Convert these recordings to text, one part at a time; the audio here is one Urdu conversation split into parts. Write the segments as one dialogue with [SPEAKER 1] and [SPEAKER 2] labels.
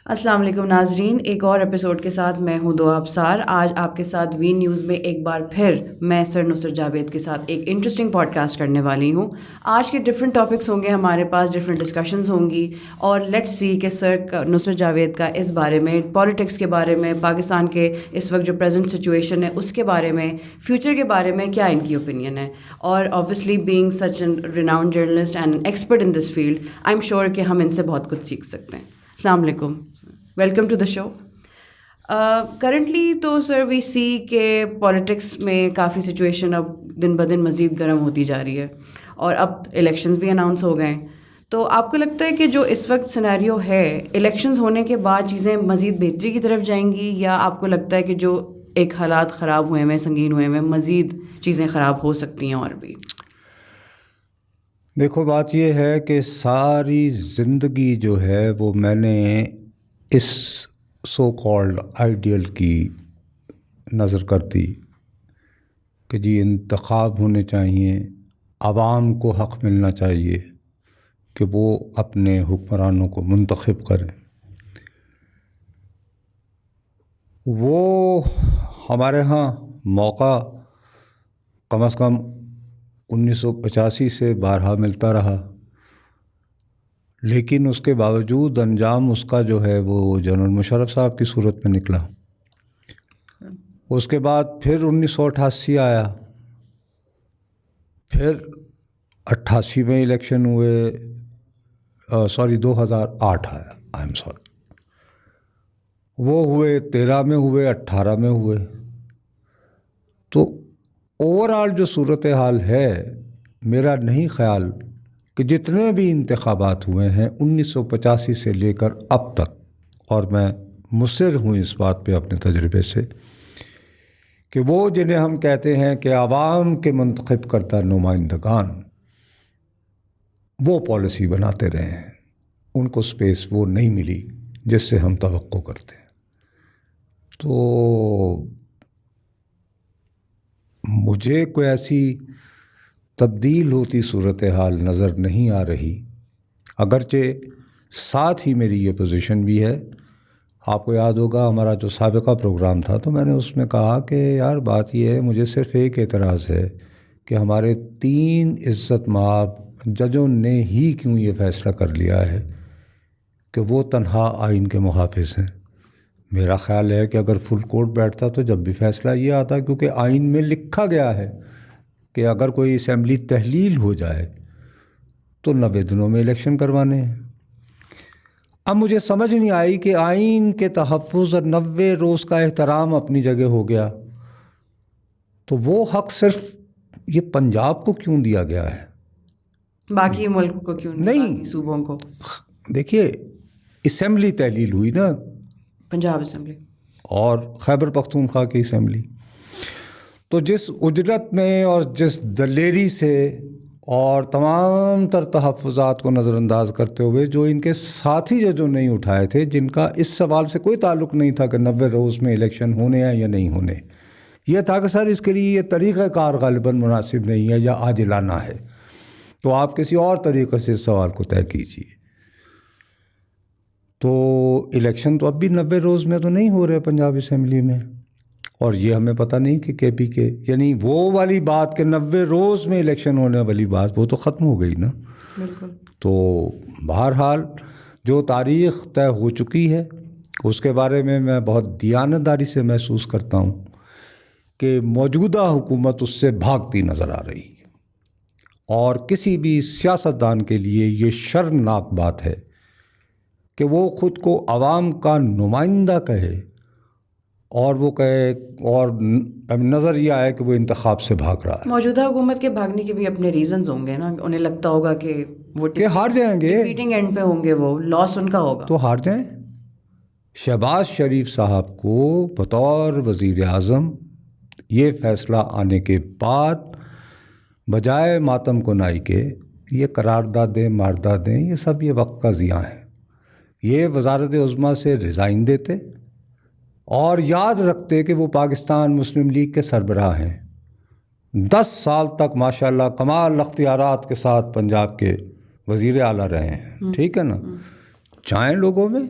[SPEAKER 1] السلام علیکم ناظرین، ایک اور ایپیسوڈ کے ساتھ میں ہوں دعا ابصار۔ آج آپ کے ساتھ وی نیوز میں ایک بار پھر میں سر نصرت جاوید کے ساتھ ایک انٹرسٹنگ پوڈ کاسٹ کرنے والی ہوں۔ آج کے ڈفرینٹ ٹاپکس ہوں گے ہمارے پاس، ڈفرینٹ ڈسکشنز ہوں گی، اور لیٹس سی کہ سر نصرت جاوید کا اس بارے میں، پالیٹکس کے بارے میں، پاکستان کے اس وقت جو پریزنٹ سچویشن ہے اس کے بارے میں، فیوچر کے بارے میں کیا ان کی اوپینین ہے۔ اور obviously being such an renowned journalist and expert in this field, I am sure کہ ہم ان سے بہت کچھ سیکھ سکتے ہیں۔ السلام علیکم، welcome to the show. Currently تو سر وی سی کہ پالیٹکس میں کافی سچویشن اب دن بدن مزید گرم ہوتی جا رہی ہے، اور اب الیکشنز بھی اناؤنس ہو گئے ہیں۔ تو آپ کو لگتا ہے کہ جو اس وقت سینیریو ہے، الیکشنز ہونے کے بعد چیزیں مزید بہتری کی طرف جائیں گی، یا آپ کو لگتا ہے کہ جو ایک حالات خراب ہوئے ہیں، سنگین ہوئے ہیں، مزید چیزیں خراب ہو سکتی ہیں اور بھی؟
[SPEAKER 2] دیکھو، بات یہ ہے کہ ساری زندگی جو ہے وہ میں نے اس سو کالڈ آئیڈیل کی نظر کر دی کہ جی انتخاب ہونے چاہیے، عوام کو حق ملنا چاہیے کہ وہ اپنے حکمرانوں کو منتخب کریں۔ وہ ہمارے ہاں موقع کم از کم 1985 سے بارہا ملتا رہا، لیکن اس کے باوجود انجام اس کا جو ہے وہ جنرل مشرف صاحب کی صورت میں نکلا۔ اس کے بعد پھر 1988 آیا، پھر 88 میں الیکشن ہوئے، 2008 آیا، آئی ایم سوری، وہ ہوئے، 13 میں ہوئے، 18 میں ہوئے۔ تو اوور آل جو صورتحال ہے، میرا نہیں خیال کہ جتنے بھی انتخابات ہوئے ہیں 1985 سے لے کر اب تک، اور میں مصر ہوں اس بات پہ اپنے تجربے سے، کہ وہ جنہیں ہم کہتے ہیں کہ عوام کے منتخب کردہ نمائندگان، وہ پالیسی بناتے رہے ہیں، ان کو سپیس وہ نہیں ملی جس سے ہم توقع کرتے ہیں۔ تو مجھے کوئی ایسی تبدیل ہوتی صورتحال نظر نہیں آ رہی، اگرچہ ساتھ ہی میری یہ پوزیشن بھی ہے۔ آپ کو یاد ہوگا ہمارا جو سابقہ پروگرام تھا، تو میں نے اس میں کہا کہ یار بات یہ ہے، مجھے صرف ایک اعتراض ہے کہ ہمارے 3 عزت مآب ججوں نے ہی کیوں یہ فیصلہ کر لیا ہے کہ وہ تنہا آئین کے محافظ ہیں۔ میرا خیال ہے کہ اگر فل کورٹ بیٹھتا تو جب بھی فیصلہ یہ آتا، کیونکہ آئین میں لکھا گیا ہے کہ اگر کوئی اسمبلی تحلیل ہو جائے تو 90 دنوں میں الیکشن کروانے ہیں۔ اب مجھے سمجھ نہیں آئی کہ آئین کے تحفظ اور 90 روز کا احترام اپنی جگہ ہو گیا، تو وہ حق صرف یہ پنجاب کو کیوں دیا گیا ہے،
[SPEAKER 1] باقی ملک کو کیوں نہیں، باقی صوبوں کو؟
[SPEAKER 2] دیکھیے، اسمبلی تحلیل ہوئی نا،
[SPEAKER 1] پنجاب اسمبلی
[SPEAKER 2] اور خیبر پختونخوا کی اسمبلی، تو جس اجرت میں اور جس دلیری سے اور تمام تر تحفظات کو نظر انداز کرتے ہوئے جو ان کے ساتھی ججوں نہیں اٹھائے تھے، جن کا اس سوال سے کوئی تعلق نہیں تھا کہ 90 روز میں الیکشن ہونے ہیں یا نہیں ہونے، یہ تھا کہ سر اس کے لیے یہ طریقہ کار غالباً مناسب نہیں ہے یا عاجلانہ ہے، تو آپ کسی اور طریقے سے اس سوال کو طے کیجیے۔ تو الیکشن تو اب بھی 90 روز میں تو نہیں ہو رہے پنجاب اسمبلی میں، اور یہ ہمیں پتہ نہیں کہ کے پی کے، یعنی وہ والی بات کہ 90 روز میں الیکشن ہونے والی بات، وہ تو ختم ہو گئی نا۔
[SPEAKER 1] بالکل۔
[SPEAKER 2] تو بہرحال جو تاریخ طے ہو چکی ہے اس کے بارے میں بہت دیانتداری سے محسوس کرتا ہوں کہ موجودہ حکومت اس سے بھاگتی نظر آ رہی ہے، اور کسی بھی سیاستدان کے لیے یہ شرمناک بات ہے کہ وہ خود کو عوام کا نمائندہ کہے، اور وہ کہے، اور نظر یہ آئے کہ وہ انتخاب سے بھاگ رہا ہے۔
[SPEAKER 1] موجودہ حکومت کے بھاگنے کے بھی اپنے ریزنز ہوں گے نا، انہیں لگتا ہوگا کہ وہ
[SPEAKER 2] ہار جائیں گے،
[SPEAKER 1] ڈیفیٹنگ اینڈ پہ ہوں گے، وہ لاس ان کا ہوگا،
[SPEAKER 2] تو ہار جائیں۔ شہباز شریف صاحب کو بطور وزیر اعظم یہ فیصلہ آنے کے بعد بجائے ماتم کنائی کے یہ قراردادیں ماردادیں، یہ سب یہ وقت کا ضیاع ہے۔ یہ وزارت عظمیٰ سے ریزائن دیتے اور یاد رکھتے کہ وہ پاکستان مسلم لیگ کے سربراہ ہیں، 10 سال تک ماشاءاللہ کمال اختیارات کے ساتھ پنجاب کے وزیر اعلیٰ رہے ہیں، ٹھیک ہے نا، جائیں لوگوں میں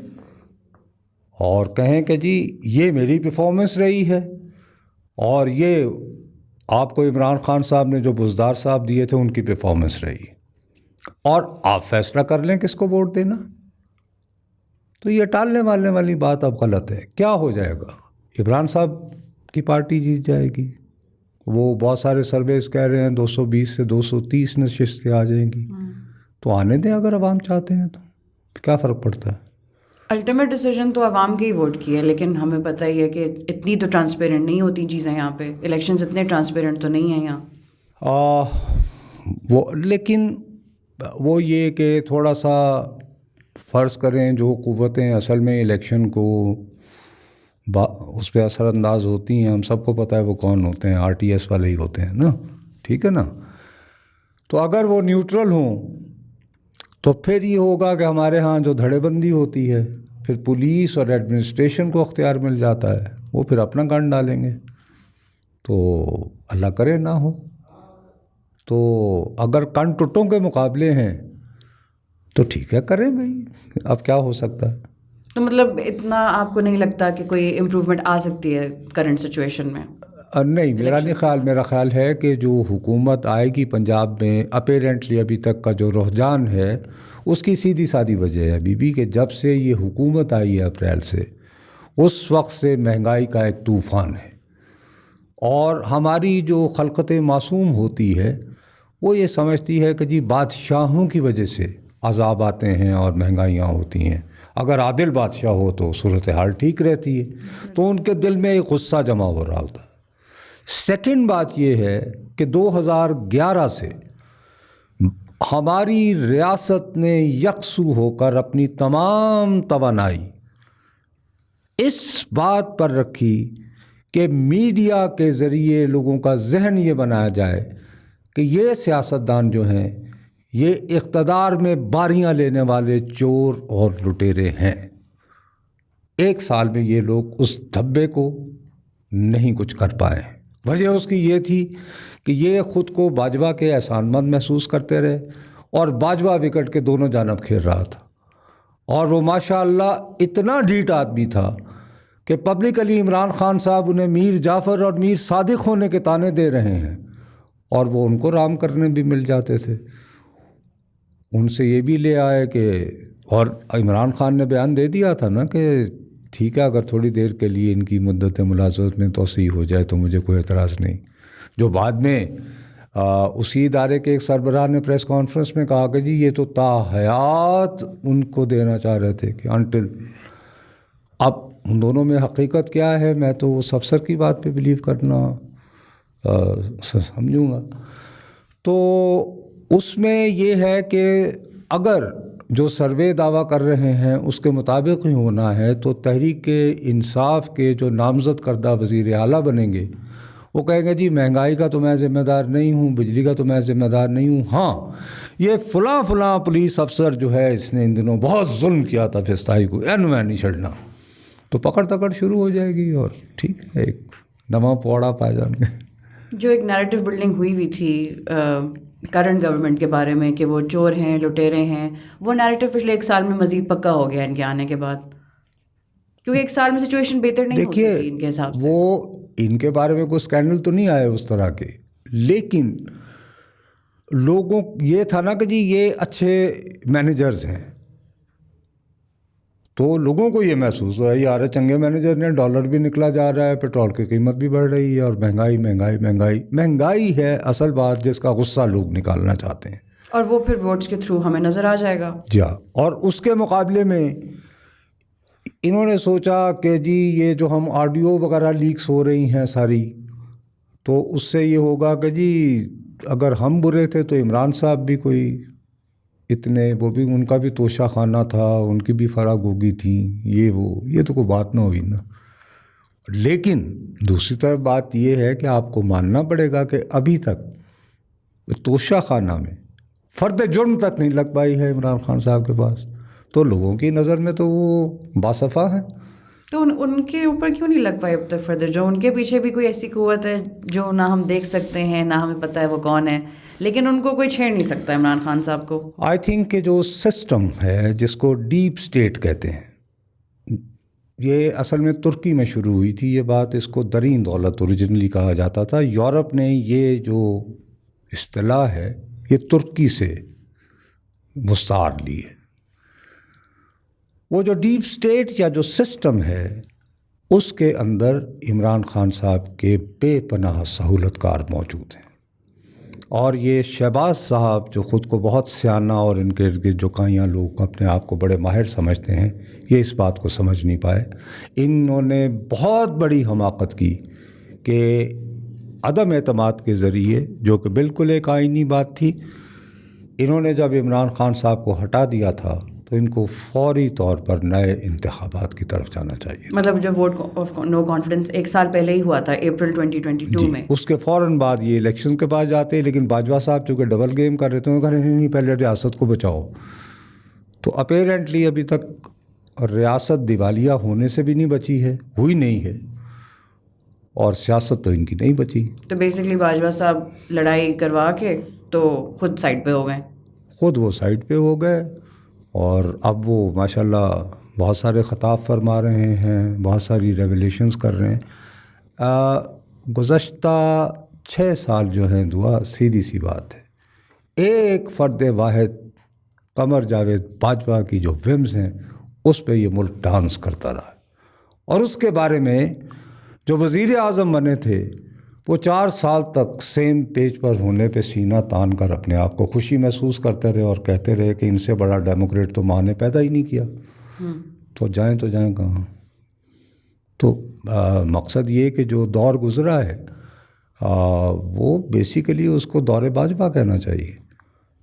[SPEAKER 2] اور کہیں کہ جی یہ میری پرفارمنس رہی ہے اور یہ آپ کو عمران خان صاحب نے جو بزدار صاحب دیے تھے ان کی پرفارمنس رہی اور آپ فیصلہ کر لیں کس کو ووٹ دینا. تو یہ ٹالنے والنے والی بات اب غلط ہے. کیا ہو جائے گا؟ عمران صاحب کی پارٹی جیت جائے گی. وہ بہت سارے سرویز کہہ رہے ہیں 220 سے 230 نشستیں آ جائیں گی. تو آنے دیں اگر عوام چاہتے ہیں تو کیا فرق پڑتا ہے؟
[SPEAKER 1] الٹیمیٹ ڈیسیجن تو عوام کے ہی ووٹ کی ہے، لیکن ہمیں پتہ ہی ہے کہ اتنی تو ٹرانسپیرنٹ نہیں ہوتی چیزیں یہاں پہ. الیکشنز اتنے ٹرانسپیرنٹ تو نہیں ہیں یہاں.
[SPEAKER 2] لیکن وہ یہ کہ تھوڑا سا فرض کریں جو قوتیں اصل میں الیکشن کو اس پہ اثر انداز ہوتی ہیں، ہم سب کو پتہ ہے وہ کون ہوتے ہیں، RTS والے ہی ہوتے ہیں نا. ٹھیک ہے نا. تو اگر وہ نیوٹرل ہوں تو پھر یہ ہوگا کہ ہمارے ہاں جو دھڑے بندی ہوتی ہے پھر پولیس اور ایڈمنسٹریشن کو اختیار مل جاتا ہے، وہ پھر اپنا گن ڈالیں گے. تو اللہ کرے نہ ہو. تو اگر کن ٹٹوں کے مقابلے ہیں تو ٹھیک ہے کریں بھائی، اب کیا ہو سکتا ہے.
[SPEAKER 1] تو مطلب اتنا آپ کو نہیں لگتا کہ کوئی امپروومنٹ آ سکتی ہے کرنٹ سچویشن میں؟
[SPEAKER 2] نہیں، میرا خیال ہے کہ جو حکومت آئے گی پنجاب میں اپیرنٹلی ابھی تک کا جو رجحان ہے اس کی سیدھی سادی وجہ ہے ابھی کہ جب سے یہ حکومت آئی ہے اپریل سے اس وقت سے مہنگائی کا ایک طوفان ہے. اور ہماری جو خلقت معصوم ہوتی ہے وہ یہ سمجھتی ہے کہ جی بادشاہوں کی وجہ سے عذاب آتے ہیں اور مہنگائیاں ہوتی ہیں. اگر عادل بادشاہ ہو تو صورتحال ٹھیک رہتی ہے. تو ان کے دل میں ایک غصہ جمع ہو رہا ہوتا ہے. سیکنڈ بات یہ ہے کہ 2011 سے ہماری ریاست نے یکسو ہو کر اپنی تمام توانائی اس بات پر رکھی کہ میڈیا کے ذریعے لوگوں کا ذہن یہ بنایا جائے کہ یہ سیاستدان جو ہیں یہ اقتدار میں باریاں لینے والے چور اور لٹیرے ہیں. 1 سال میں یہ لوگ اس دھبے کو نہیں کچھ کر پائے. وجہ اس کی یہ تھی کہ یہ خود کو باجوہ کے احسان مند محسوس کرتے رہے اور باجوہ وکٹ کے دونوں جانب کھیل رہا تھا. اور وہ ماشاءاللہ اتنا ڈھیٹ آدمی تھا کہ پبلکلی عمران خان صاحب انہیں میر جعفر اور میر صادق ہونے کے طعنے دے رہے ہیں اور وہ ان کو رام کرنے بھی مل جاتے تھے. ان سے یہ بھی لے آئے کہ اور عمران خان نے بیان دے دیا تھا نا کہ ٹھیک ہے اگر تھوڑی دیر کے لیے ان کی مدت ملازمت میں توسیع ہو جائے تو مجھے کوئی اعتراض نہیں. جو بعد میں اسی ادارے کے ایک سربراہ نے پریس کانفرنس میں کہا کہ جی یہ تو تاحیات ان کو دینا چاہ رہے تھے کہ انٹل. اب ان دونوں میں حقیقت کیا ہے میں تو اس افسر کی بات پہ بلیو کرنا سمجھوں گا. تو اس میں یہ ہے کہ اگر جو سروے دعویٰ کر رہے ہیں اس کے مطابق ہی ہونا ہے تو تحریک انصاف کے جو نامزد کردہ وزیر اعلیٰ بنیں گے وہ کہیں گے جی مہنگائی کا تو میں ذمہ دار نہیں ہوں، بجلی کا تو میں ذمہ دار نہیں ہوں، ہاں یہ فلاں پولیس افسر جو ہے اس نے ان دنوں بہت ظلم کیا تھا فستائی کو میں نہیں چھڑنا. تو پکڑ تکڑ شروع ہو جائے گی اور ٹھیک ہے ایک نواں پوڑا پائے جائیں گے.
[SPEAKER 1] جو ایک نیریٹو بلڈنگ ہوئی تھی کرنٹ گورنمنٹ کے بارے میں کہ وہ چور ہیں لٹیرے ہیں، وہ نیریٹو پچھلے 1 سال میں مزید پکا ہو گیا ان کے آنے کے بعد، کیونکہ 1 سال میں سچویشن بہتر نہیں ہو سکی ان کے حساب سے.
[SPEAKER 2] وہ ان کے بارے میں کوئی اسکینڈل تو نہیں آئے اس طرح کے، لیکن لوگوں یہ تھا نا کہ جی یہ اچھے مینیجرز ہیں تو لوگوں کو یہ محسوس ہوا یار چنگے مینیجر نے، ڈالر بھی نکلا جا رہا ہے، پیٹرول کی قیمت بھی بڑھ رہی ہے اور مہنگائی ہے اصل بات جس کا غصہ لوگ نکالنا چاہتے ہیں.
[SPEAKER 1] اور وہ پھر ووٹس کے تھرو ہمیں نظر آ جائے گا.
[SPEAKER 2] جی اور اس کے مقابلے میں انہوں نے سوچا کہ جی یہ جو ہم آڈیو وغیرہ لیکس ہو رہی ہیں ساری، تو اس سے یہ ہوگا کہ جی اگر ہم برے تھے تو عمران صاحب بھی کوئی اتنے وہ بھی ان کا بھی توشہ خانہ تھا، ان کی بھی فراغ ہوگی تھی، یہ تو کوئی بات نہ ہوئی نا. لیکن دوسری طرف بات یہ ہے کہ آپ کو ماننا پڑے گا کہ ابھی تک توشہ خانہ میں فرد جرم تک نہیں لگ پائی ہے عمران خان صاحب کے پاس. تو لوگوں کی نظر میں تو وہ باصفا ہے.
[SPEAKER 1] تو ان کے اوپر کیوں نہیں لگ پائے اب تک فردر جو ان کے پیچھے بھی کوئی ایسی قوت ہے جو نہ ہم دیکھ سکتے ہیں نہ ہمیں پتہ ہے وہ کون ہے، لیکن ان کو کوئی چھیڑ نہیں سکتا عمران خان صاحب کو.
[SPEAKER 2] آئی تھنک کہ جو سسٹم ہے جس کو ڈیپ اسٹیٹ کہتے ہیں، یہ اصل میں ترکی میں شروع ہوئی تھی یہ بات. اس کو دریں دولت اوریجنلی کہا جاتا تھا. یورپ نے یہ جو اصطلاح ہے یہ ترکی سے مستعار لی ہے. وہ جو ڈیپ اسٹیٹ یا جو سسٹم ہے اس کے اندر عمران خان صاحب کے بے پناہ سہولت کار موجود ہیں. اور یہ شہباز صاحب جو خود کو بہت سیانہ اور ان کے ارد گرد جو کائیاں لوگ اپنے آپ کو بڑے ماہر سمجھتے ہیں یہ اس بات کو سمجھ نہیں پائے. انہوں نے بہت بڑی حماقت کی کہ عدم اعتماد کے ذریعے جو کہ بالکل ایک آئینی بات تھی انہوں نے جب عمران خان صاحب کو ہٹا دیا تھا تو ان کو فوری طور پر نئے انتخابات کی طرف جانا چاہیے.
[SPEAKER 1] مطلب جب ووٹ آف نو کانفیڈنس 1 سال پہلے ہی ہوا تھا اپریل 2022 میں,
[SPEAKER 2] اس کے فوراً بعد یہ الیکشن کے پاس جاتے ہیں. لیکن باجوہ صاحب چونکہ ڈبل گیم کر رہے تھے انہوں نے کہا نہیں پہلے ریاست کو بچاؤ. تو اپیرنٹلی ابھی تک ریاست دیوالیہ ہونے سے بھی نہیں بچی ہے, ہوئی نہیں ہے, اور سیاست تو ان کی نہیں بچی.
[SPEAKER 1] تو بیسکلی باجوہ صاحب لڑائی کروا کے تو خود سائڈ پہ ہو گئے.
[SPEAKER 2] خود وہ سائڈ پہ ہو گئے اور اب وہ ماشاءاللہ بہت سارے خطاب فرما رہے ہیں, بہت ساری ریولیشنز کر رہے ہیں. گزشتہ 6 سال جو ہیں دعا سیدھی سی بات ہے ایک فرد واحد قمر جاوید باجوہ کی جو ومز ہیں اس پہ یہ ملک ڈانس کرتا رہا. اور اس کے بارے میں جو وزیر اعظم بنے تھے وہ 4 سال تک سیم پیج پر ہونے پہ سینہ تان کر اپنے آپ کو خوشی محسوس کرتے رہے اور کہتے رہے کہ ان سے بڑا ڈیموکریٹ تو ماں نے پیدا ہی نہیں کیا. تو جائیں کہاں. تو مقصد یہ کہ جو دور گزرا ہے وہ بیسیکلی اس کو دور باجوہ کہنا چاہیے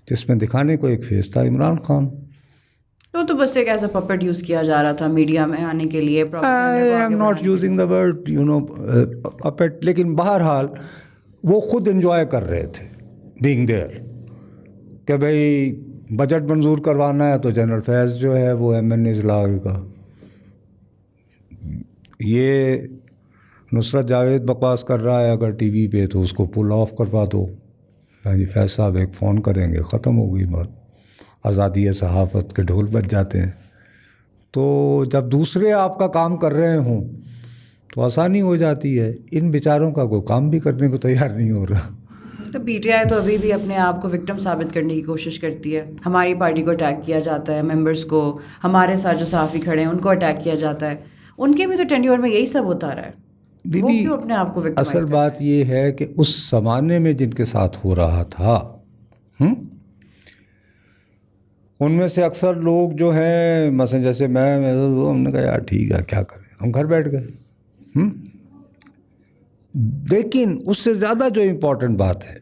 [SPEAKER 2] جس میں دکھانے کو ایک فیس تھا عمران خان.
[SPEAKER 1] تو بس ایک ایسا پپٹ یوز کیا جا رہا تھا میڈیا میں آنے کے لیے.
[SPEAKER 2] I am not using the word puppet, لیکن بہرحال وہ خود انجوائے کر رہے تھے بینگ دیئر کہ بھئی بجٹ منظور کروانا ہے تو جنرل فیض جو ہے وہ MN اضلاع کا. یہ نصرت جاوید بکواس کر رہا ہے اگر ٹی وی پہ تو اس کو پل آف کروا دو. جی فیض صاحب ایک فون کریں گے, ختم ہو گئی بات. آزادی صحافت کے ڈھول بج جاتے ہیں. تو جب دوسرے آپ کا کام کر رہے ہوں تو آسانی ہو جاتی ہے. ان بیچاروں کا کوئی کام بھی کرنے کو تیار نہیں ہو رہا.
[SPEAKER 1] تو PTI تو ابھی بھی اپنے آپ کو وکٹم ثابت کرنے کی کوشش کرتی ہے. ہماری پارٹی کو اٹیک کیا جاتا ہے, ممبرس کو, ہمارے ساتھ جو صحافی کھڑے ہیں ان کو اٹیک کیا جاتا ہے. ان کے بھی تو ٹینیور میں یہی سب ہوتا رہا ہے. وہ کیوں اپنے آپ کو وکٹمائز
[SPEAKER 2] اصل بات یہ ہے کہ اس زمانے میں جن کے ساتھ ہو رہا تھا ان میں سے اکثر لوگ جو ہیں مثلا جیسے میں ہم نے کہا یار ٹھیک ہے کیا کریں, ہم گھر بیٹھ گئے. لیکن اس سے زیادہ جو امپورٹنٹ بات ہے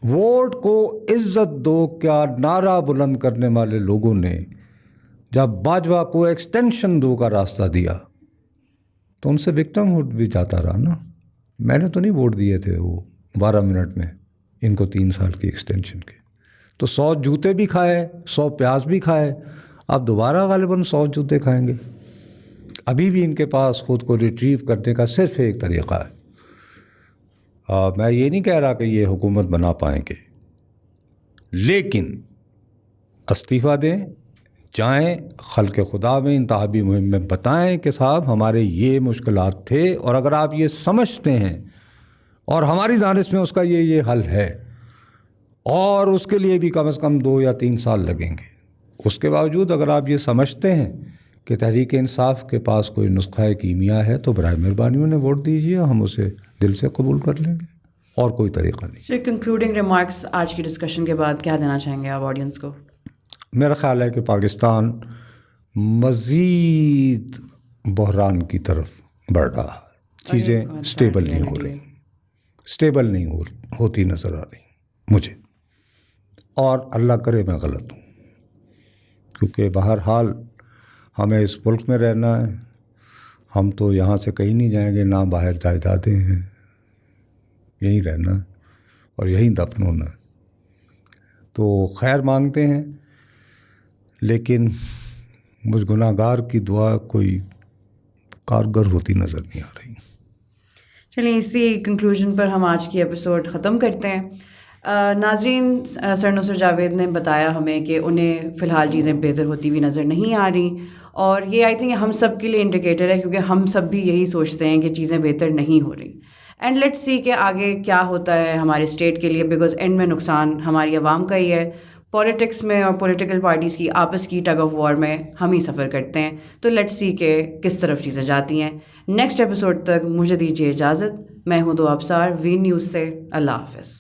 [SPEAKER 2] ووٹ کو عزت دو کیا نعرہ بلند کرنے والے لوگوں نے جب باجوہ کو ایکسٹینشن دو کا راستہ دیا تو ان سے وکٹم ہوڈ بھی جاتا رہا نا. میں نے تو نہیں ووٹ دیے تھے وہ 12 منٹ میں ان کو 3 سال کی ایکسٹینشن کے. تو 100 جوتے بھی کھائے, 100 پیاز بھی کھائے, اب دوبارہ غالباً 100 جوتے کھائیں گے. ابھی بھی ان کے پاس خود کو ریٹریو کرنے کا صرف ایک طریقہ ہے. میں یہ نہیں کہہ رہا کہ یہ حکومت بنا پائیں گے, لیکن استعفیٰ دیں, جائیں خلق خدا میں انتخابی مہم میں بتائیں کہ صاحب ہمارے یہ مشکلات تھے اور اگر آپ یہ سمجھتے ہیں اور ہماری دانش میں اس کا یہ حل ہے اور اس کے لیے بھی کم از کم 2 یا 3 سال لگیں گے. اس کے باوجود اگر آپ یہ سمجھتے ہیں کہ تحریک انصاف کے پاس کوئی نسخہ کیمیا ہے تو برائے مہربانی انہیں ووٹ دیجیے, ہم اسے دل سے قبول کر لیں گے, اور کوئی طریقہ نہیں.
[SPEAKER 1] سر کنکلوڈنگ ریمارکس آج کی ڈسکشن کے بعد کیا دینا چاہیں گے آپ آڈینس کو؟
[SPEAKER 2] میرا خیال ہے کہ پاکستان مزید بحران کی طرف بڑھ رہا ہے. چیزیں اسٹیبل نہیں ہو رہی, اسٹیبل نہیں ہوتی نظر آ رہی مجھے, اور اللہ کرے میں غلط ہوں, کیونکہ بہرحال ہمیں اس ملک میں رہنا ہے. ہم تو یہاں سے کہیں نہیں جائیں گے, نہ باہر جائیدادیں ہیں, یہیں رہنا ہے اور یہیں دفن ہونا ہے. تو خیر مانگتے ہیں, لیکن مجھ گناہ گار کی دعا کوئی کارگر ہوتی نظر نہیں آ رہی.
[SPEAKER 1] چلیے اسی کنکلوژن پر ہم آج کی ایپیسوڈ ختم کرتے ہیں. ناظرین، سر نصر جاوید نے بتایا ہمیں کہ انہیں فی الحال چیزیں بہتر ہوتی ہوئی نظر نہیں آ رہی، اور یہ آئی تھنک ہم سب کے لیے انڈیکیٹر ہے، کیونکہ ہم سب بھی یہی سوچتے ہیں کہ چیزیں بہتر نہیں ہو رہی. اینڈ لیٹس سی کہ آگے کیا ہوتا ہے ہمارے اسٹیٹ کے لیے، بیکاز اینڈ میں نقصان ہماری عوام کا ہی ہے. پولیٹکس میں اور پولیٹیکل پارٹیز کی آپس کی ٹگ آف وار میں ہم ہی سفر کرتے ہیں. تو لیٹس سی کہ کس طرف چیزیں جاتی ہیں. نیکسٹ ایپیسوڈ تک مجھے دیجیے اجازت. میں ہوں دو ابصار، وی نیوز سے. اللہ حافظ.